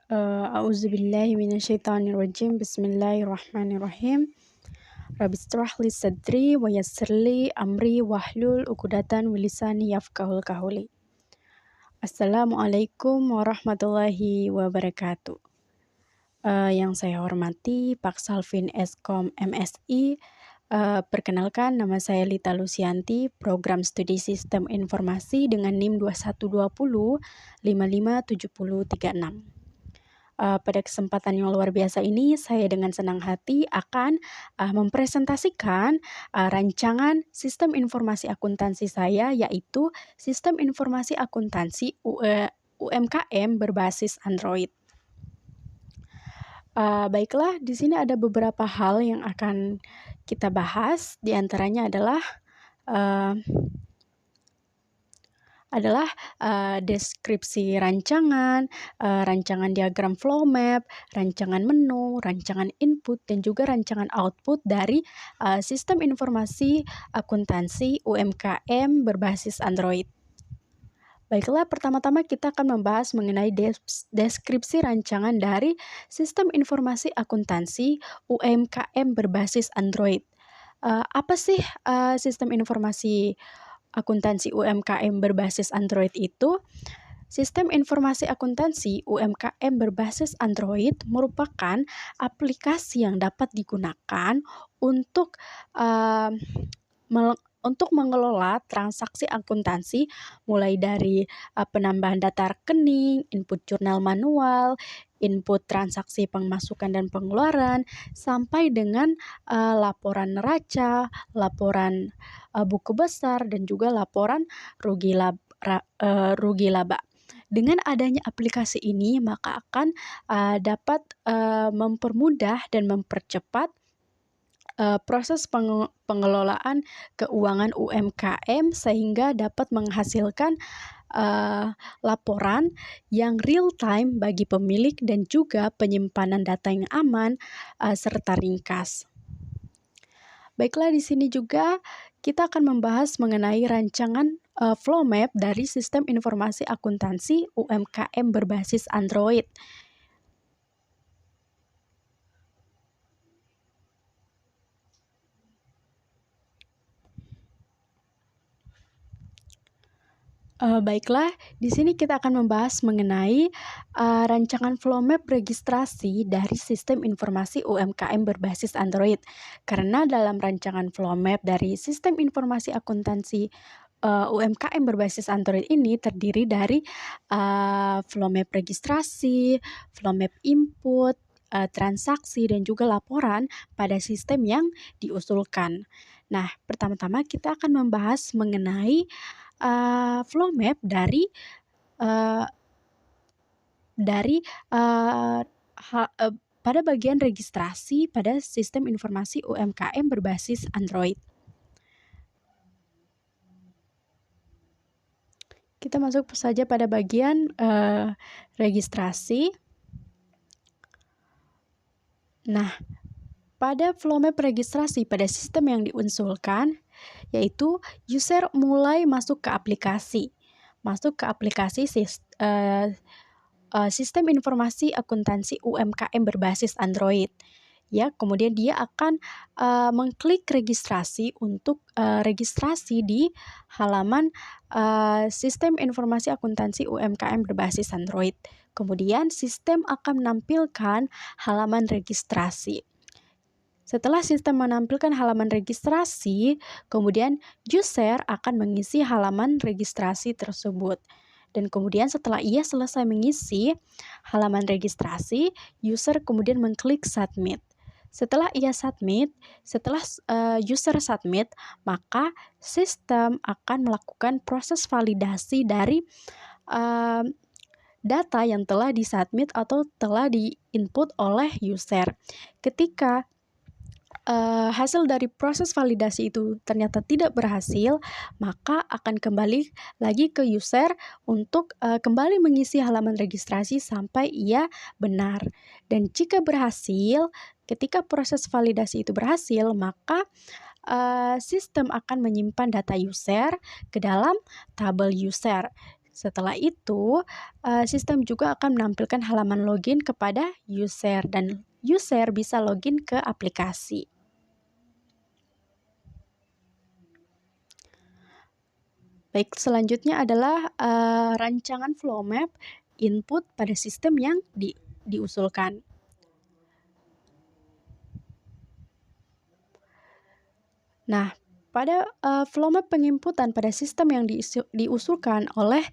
A'udzubillahi minasyaitonirrajim. Bismillahirrahmanirrahim. Rabbi shrah li sadri wa yassir li amri wahlul 'uqdatam min lisani yafqahul qawli. Assalamualaikum warahmatullahi wabarakatuh. Yang saya hormati Pak Salvin Eskom MSI. Perkenalkan, nama saya Lita Lusianti, Program Studi Sistem Informasi dengan NIM 2120 557036. Pada kesempatan yang luar biasa ini, saya dengan senang hati akan mempresentasikan rancangan sistem informasi akuntansi saya, yaitu Sistem Informasi Akuntansi UMKM berbasis Android. Baiklah, di sini ada beberapa hal yang akan kita bahas. Di antaranya adalah deskripsi rancangan, rancangan diagram flow map, rancangan menu, rancangan input, dan juga rancangan output dari sistem informasi akuntansi UMKM berbasis Android. Baiklah, pertama-tama kita akan membahas mengenai deskripsi rancangan dari sistem informasi akuntansi UMKM berbasis Android. Apa sih sistem informasi akuntansi UMKM berbasis Android itu? Sistem informasi akuntansi UMKM berbasis Android merupakan aplikasi yang dapat digunakan untuk mengelola transaksi akuntansi, mulai dari penambahan data rekening, input jurnal manual, input transaksi pemasukan dan pengeluaran, sampai dengan laporan neraca, laporan buku besar, dan juga laporan rugi laba. Dengan adanya aplikasi ini, maka akan dapat mempermudah dan mempercepat proses pengelolaan keuangan UMKM sehingga dapat menghasilkan laporan yang real time bagi pemilik dan juga penyimpanan data yang aman serta ringkas. Baiklah, di sini juga kita akan membahas mengenai rancangan flow map dari sistem informasi akuntansi UMKM berbasis Android. Baiklah, di sini kita akan membahas mengenai rancangan flow map registrasi dari sistem informasi UMKM berbasis Android. Karena dalam rancangan flow map dari sistem informasi akuntansi UMKM berbasis Android ini terdiri dari flow map registrasi, flow map input, transaksi, dan juga laporan pada sistem yang diusulkan. Nah, pertama-tama kita akan membahas mengenai flow map pada bagian registrasi pada sistem informasi UMKM berbasis Android. Kita masuk saja pada bagian registrasi. Nah, pada flow map registrasi pada sistem yang diusulkan, yaitu user mulai masuk ke aplikasi. Sistem informasi akuntansi UMKM berbasis Android. Ya, kemudian dia akan mengklik registrasi untuk registrasi di halaman sistem informasi akuntansi UMKM berbasis Android. Kemudian sistem akan menampilkan halaman registrasi. Setelah sistem menampilkan halaman registrasi, kemudian user akan mengisi halaman registrasi tersebut. Dan kemudian setelah ia selesai mengisi halaman registrasi, user kemudian mengklik submit. Setelah user submit, maka sistem akan melakukan proses validasi dari data yang telah disubmit atau telah di-input oleh user. Ketika hasil dari proses validasi itu ternyata tidak berhasil, maka akan kembali lagi ke user untuk kembali mengisi halaman registrasi sampai ia benar. Dan jika berhasil, ketika proses validasi itu berhasil, maka sistem akan menyimpan data user ke dalam tabel user. Setelah itu, sistem juga akan menampilkan halaman login kepada user dan user bisa login ke aplikasi. Baik, selanjutnya adalah rancangan flow map input pada sistem yang diusulkan. Nah, pada flow map penginputan pada sistem yang diusulkan oleh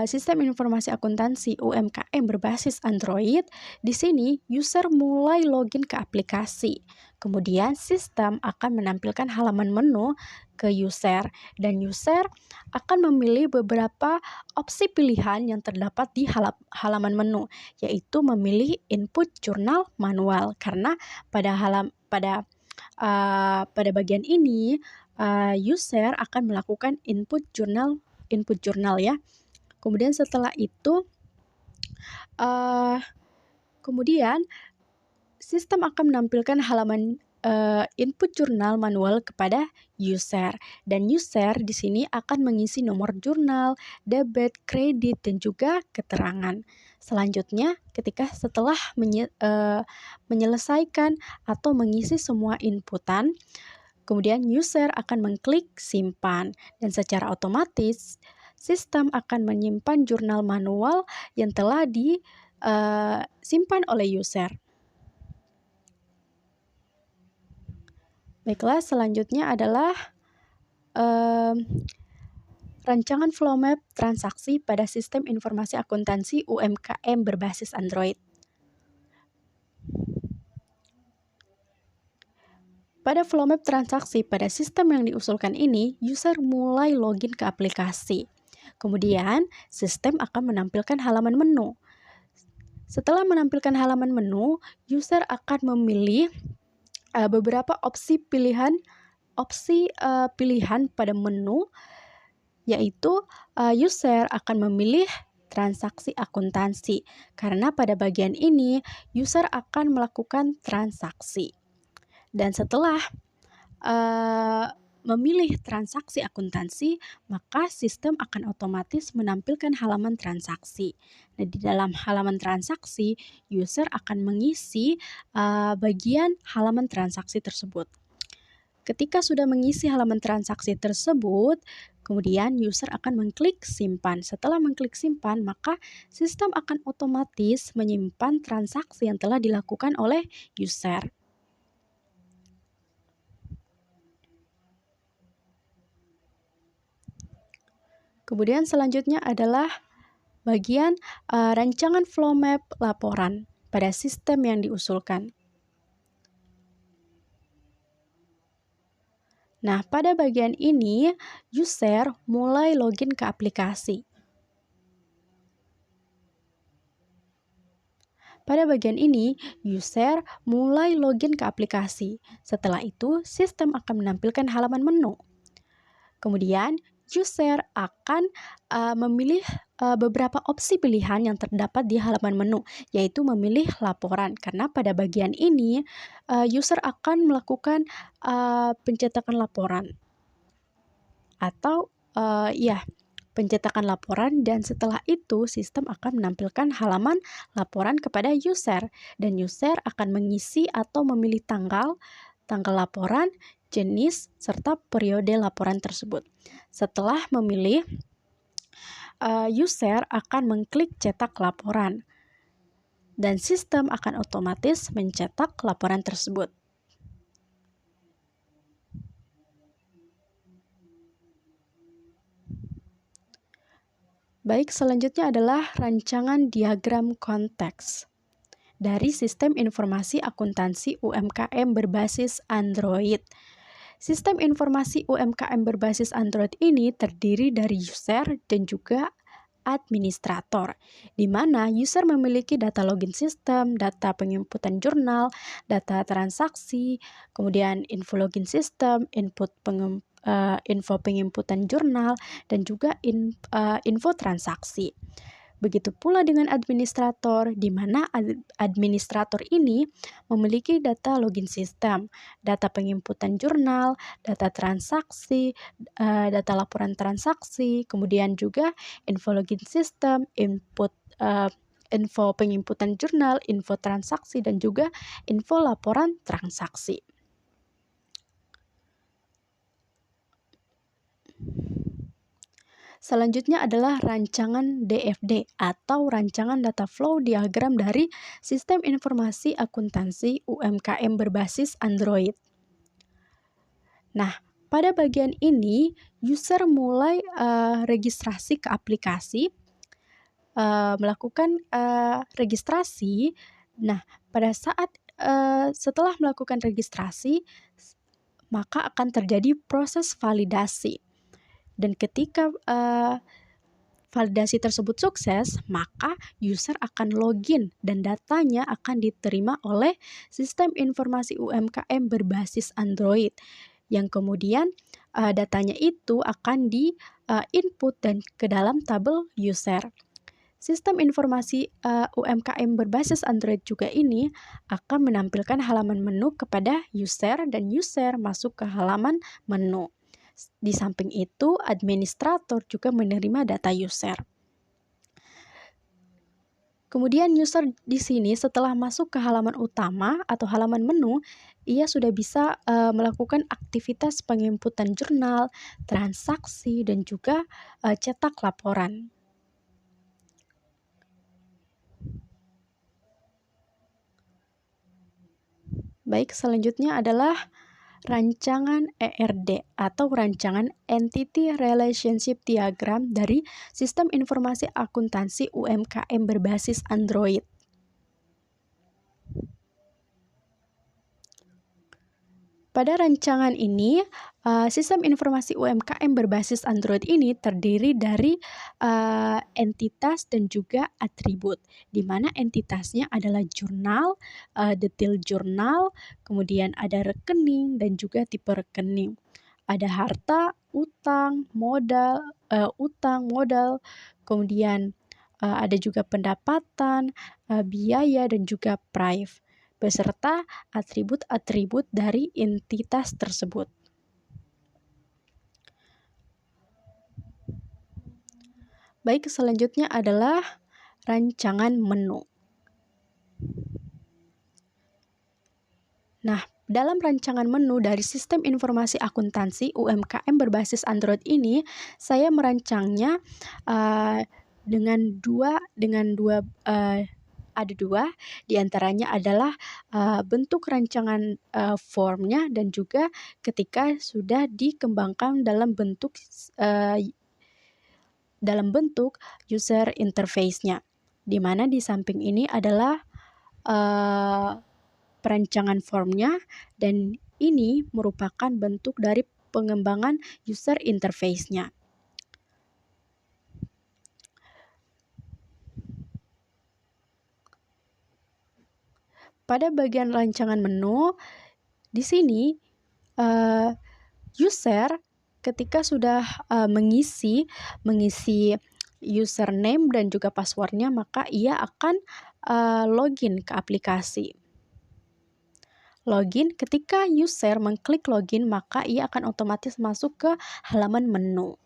sistem informasi akuntansi UMKM berbasis Android, di sini user mulai login ke aplikasi. Kemudian sistem akan menampilkan halaman menu ke user dan user akan memilih beberapa opsi pilihan yang terdapat di halaman menu, yaitu memilih input jurnal manual karena pada bagian ini user akan melakukan input jurnal ya. Kemudian setelah itu kemudian sistem akan menampilkan halaman input jurnal manual kepada user dan user di sini akan mengisi nomor jurnal, debit, kredit dan juga keterangan. Selanjutnya, setelah menyelesaikan atau mengisi semua inputan, kemudian user akan mengklik simpan dan secara otomatis sistem akan menyimpan jurnal manual yang telah disimpan oleh user. Baiklah, selanjutnya adalah rancangan flow map transaksi pada sistem informasi akuntansi UMKM berbasis Android. Pada flow map transaksi pada sistem yang diusulkan ini, user mulai login ke aplikasi. Kemudian, sistem akan menampilkan halaman menu. Setelah menampilkan halaman menu, user akan memilih beberapa opsi pilihan pada menu, yaitu user akan memilih transaksi akuntansi karena pada bagian ini user akan melakukan transaksi. Dan setelah memilih transaksi akuntansi, maka sistem akan otomatis menampilkan halaman transaksi. Nah, di dalam halaman transaksi, user akan mengisi bagian halaman transaksi tersebut. Ketika sudah mengisi halaman transaksi tersebut, kemudian user akan mengklik simpan. Setelah mengklik simpan, maka sistem akan otomatis menyimpan transaksi yang telah dilakukan oleh user. Kemudian selanjutnya adalah bagian rancangan flow map laporan pada sistem yang diusulkan. Nah, pada bagian ini, user mulai login ke aplikasi. Pada bagian ini, user mulai login ke aplikasi. Setelah itu, sistem akan menampilkan halaman menu. Kemudian, user akan memilih beberapa opsi pilihan yang terdapat di halaman menu, yaitu memilih laporan. Karena pada bagian ini, user akan melakukan pencetakan laporan atau pencetakan laporan, dan setelah itu sistem akan menampilkan halaman laporan kepada user dan user akan mengisi atau memilih tanggal laporan, jenis, serta periode laporan tersebut. Setelah memilih, user akan mengklik cetak laporan dan sistem akan otomatis mencetak laporan tersebut. Baik, selanjutnya adalah rancangan diagram konteks dari sistem informasi akuntansi UMKM berbasis Android. Sistem informasi UMKM berbasis Android ini terdiri dari user dan juga administrator, di mana user memiliki data login sistem, data penginputan jurnal, data transaksi, kemudian info login sistem, info penginputan jurnal, dan juga info transaksi. Begitu pula dengan administrator, di mana administrator ini memiliki data login sistem, data penginputan jurnal, data transaksi, data laporan transaksi, kemudian juga info login sistem, info penginputan jurnal, info transaksi, dan juga info laporan transaksi. Selanjutnya adalah rancangan DFD atau rancangan data flow diagram dari sistem informasi akuntansi UMKM berbasis Android. Nah, pada bagian ini user mulai registrasi ke aplikasi, melakukan registrasi. Nah, pada saat setelah melakukan registrasi, maka akan terjadi proses validasi. Dan ketika validasi tersebut sukses, maka user akan login dan datanya akan diterima oleh sistem informasi UMKM berbasis Android, yang kemudian datanya itu akan di-input dan ke dalam tabel user. Sistem informasi UMKM berbasis Android juga ini akan menampilkan halaman menu kepada user dan user masuk ke halaman menu. Di samping itu, administrator juga menerima data user. Kemudian user di sini setelah masuk ke halaman utama atau halaman menu, ia sudah bisa melakukan aktivitas penginputan jurnal, transaksi, dan juga cetak laporan. Baik, selanjutnya adalah rancangan ERD atau rancangan Entity Relationship Diagram dari sistem informasi akuntansi UMKM berbasis Android. Pada rancangan ini, sistem informasi UMKM berbasis Android ini terdiri dari entitas dan juga atribut, di mana entitasnya adalah jurnal, detail jurnal, kemudian ada rekening dan juga tipe rekening. Ada harta, utang, modal, kemudian ada juga pendapatan, biaya, dan juga prive, beserta atribut-atribut dari entitas tersebut. Baik, selanjutnya adalah rancangan menu. Nah, dalam rancangan menu dari sistem informasi akuntansi UMKM berbasis Android ini, saya merancangnya ada dua, diantaranya adalah bentuk rancangan formnya dan juga ketika sudah dikembangkan dalam bentuk user interface-nya, di mana di samping ini adalah perancangan formnya, dan ini merupakan bentuk dari pengembangan user interface-nya. Pada bagian rancangan menu, di sini user ketika sudah mengisi username dan juga passwordnya, maka ia akan login ke aplikasi. Login, ketika user mengklik login, maka ia akan otomatis masuk ke halaman menu.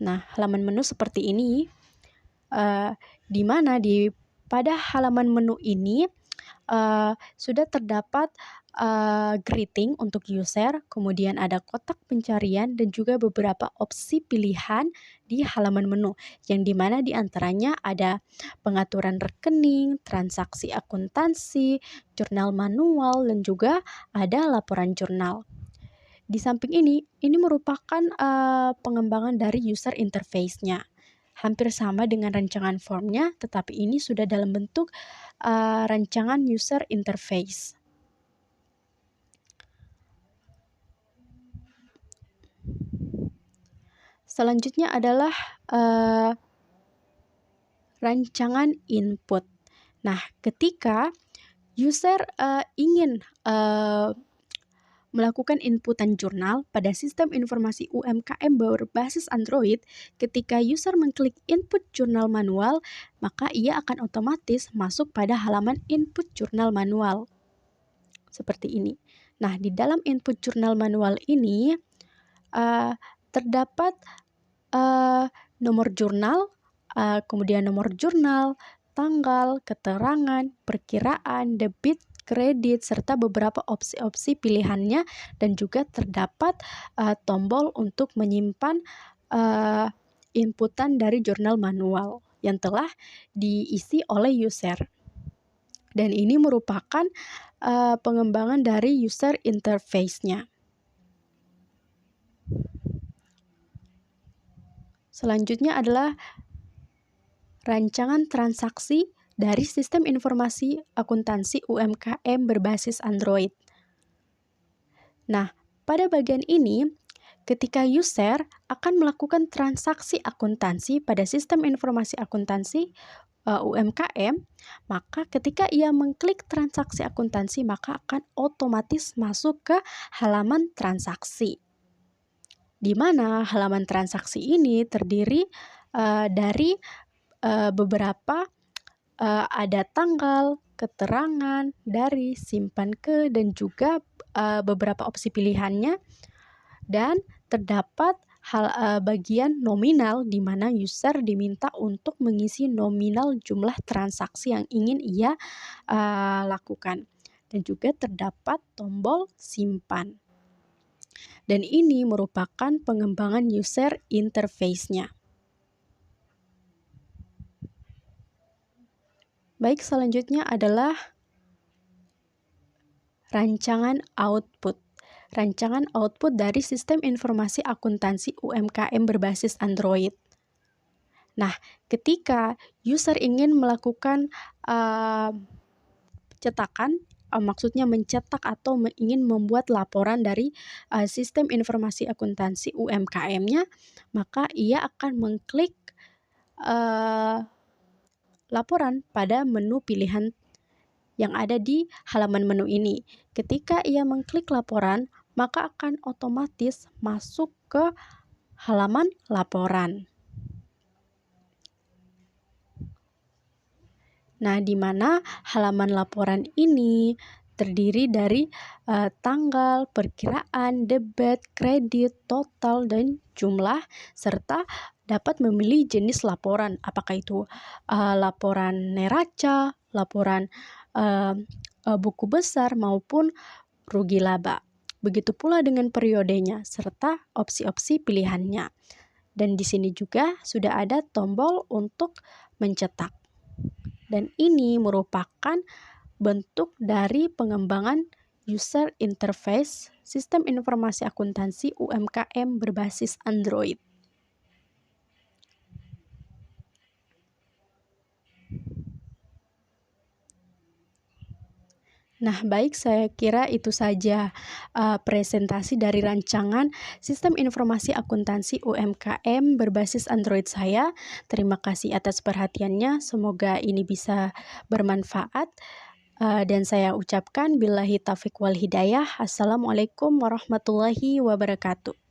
Nah, halaman menu seperti ini, di mana pada halaman menu ini sudah terdapat greeting untuk user, kemudian ada kotak pencarian dan juga beberapa opsi pilihan di halaman menu, yang dimana diantaranya ada pengaturan rekening, transaksi akuntansi, jurnal manual, dan juga ada laporan jurnal. Di samping ini merupakan pengembangan dari user interface-nya. Hampir sama dengan rancangan formnya, tetapi ini sudah dalam bentuk rancangan user interface. Selanjutnya adalah rancangan input. Nah, ketika user ingin melakukan inputan jurnal pada sistem informasi UMKM berbasis Android, ketika user mengklik input jurnal manual, maka ia akan otomatis masuk pada halaman input jurnal manual. Seperti ini. Nah, di dalam input jurnal manual ini terdapat nomor jurnal, kemudian nomor jurnal, tanggal, keterangan, perkiraan, debit, kredit, serta beberapa opsi-opsi pilihannya, dan juga terdapat tombol untuk menyimpan inputan dari jurnal manual yang telah diisi oleh user. Dan ini merupakan pengembangan dari user interface-nya. Selanjutnya adalah rancangan transaksi dari sistem informasi akuntansi UMKM berbasis Android. Nah, pada bagian ini, ketika user akan melakukan transaksi akuntansi pada sistem informasi akuntansi UMKM, maka ketika ia mengklik transaksi akuntansi, maka akan otomatis masuk ke halaman transaksi. Di mana halaman transaksi ini terdiri dari beberapa ada tanggal, keterangan, dari, simpan ke, dan juga beberapa opsi pilihannya, dan terdapat bagian nominal di mana user diminta untuk mengisi nominal jumlah transaksi yang ingin ia lakukan, dan juga terdapat tombol simpan. Dan ini merupakan pengembangan user interface-nya. Baik, selanjutnya adalah rancangan output. Rancangan output dari sistem informasi akuntansi UMKM berbasis Android. Nah, ketika user ingin melakukan cetakan, maksudnya mencetak atau ingin membuat laporan dari sistem informasi akuntansi UMKM-nya, maka ia akan mengklik laporan pada menu pilihan yang ada di halaman menu ini. Ketika ia mengklik laporan, maka akan otomatis masuk ke halaman laporan. Nah, di mana halaman laporan ini terdiri dari tanggal, perkiraan, debit, kredit, total, dan jumlah, serta dapat memilih jenis laporan, apakah itu laporan neraca, laporan buku besar, maupun rugi laba. Begitu pula dengan periodenya, serta opsi-opsi pilihannya. Dan di sini juga sudah ada tombol untuk mencetak. Dan ini merupakan bentuk dari pengembangan user interface sistem informasi akuntansi UMKM berbasis Android. Nah, baik, saya kira itu saja presentasi dari rancangan sistem informasi akuntansi UMKM berbasis Android saya. Terima kasih atas perhatiannya, semoga ini bisa bermanfaat. Dan saya ucapkan billahi taufiq wal hidayah. Assalamualaikum warahmatullahi wabarakatuh.